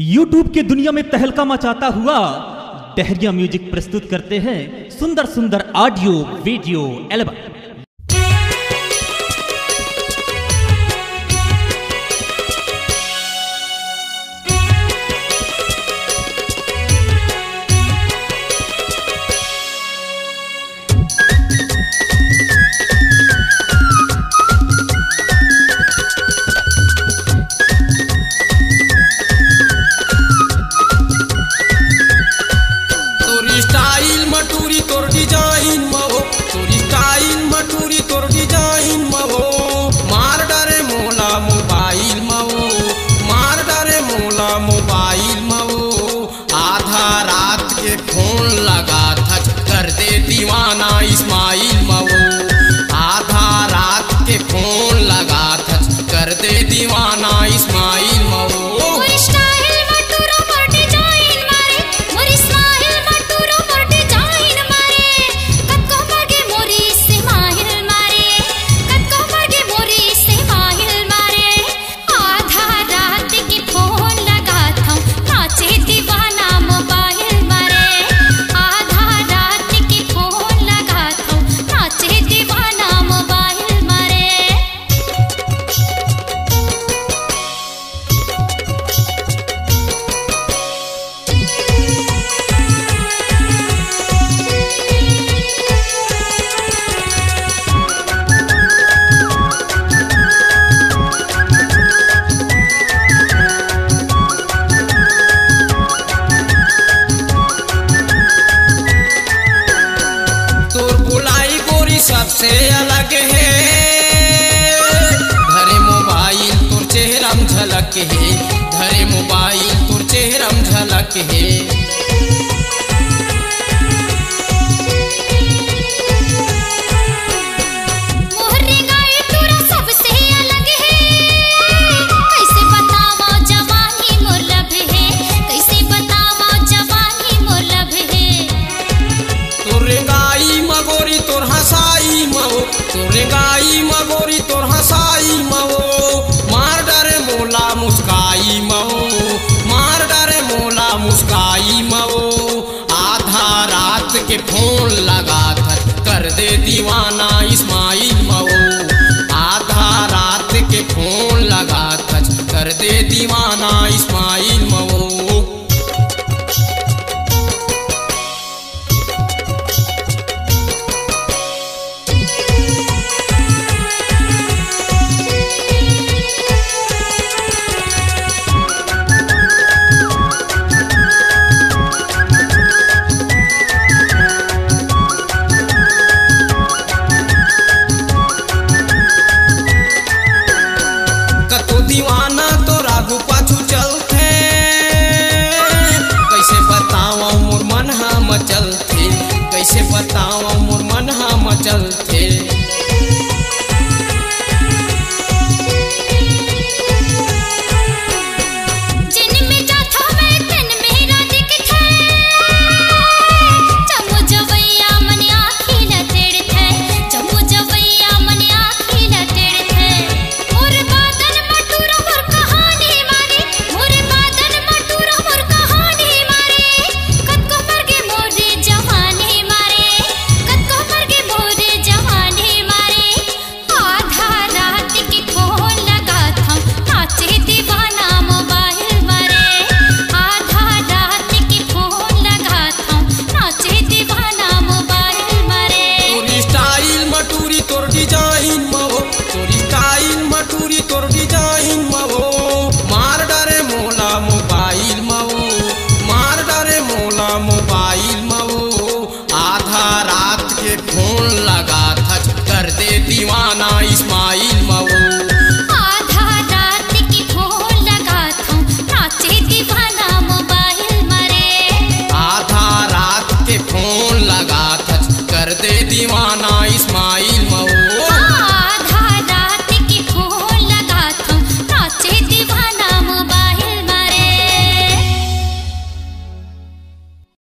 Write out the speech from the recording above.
YouTube की दुनिया में तहलका मचाता हुआ डहरिया म्यूजिक प्रस्तुत करते हैं सुंदर सुंदर ऑडियो वीडियो एल्बम। मोबाइल मो आधा रात के फोन लगा थच कर दे दीवाना इस्माइल मो आधा रात के फोन लगा थच कर दे दीवाना इस्माइल मो। सबसे अलग है धरे मोबाइल तुर चेहरम झलक है धरे मोबाइल तुर चेहरम झलक है। रेंगाई मगोरी तोर हंसाई मवो मार डरे मोला मुस्काई मवो मार डरे मोला मुस्काई मवो आधा रात के फोन लगा कर दे दीवाना इस्माइल मवो आधा रात के फोन लगा कर दे दीवाना इस्माइल मवो। दीवाना तो रागू पाछू चलते कैसे बताओ मोर मन हम चलते कैसे बताओ मोर मन हम चलते।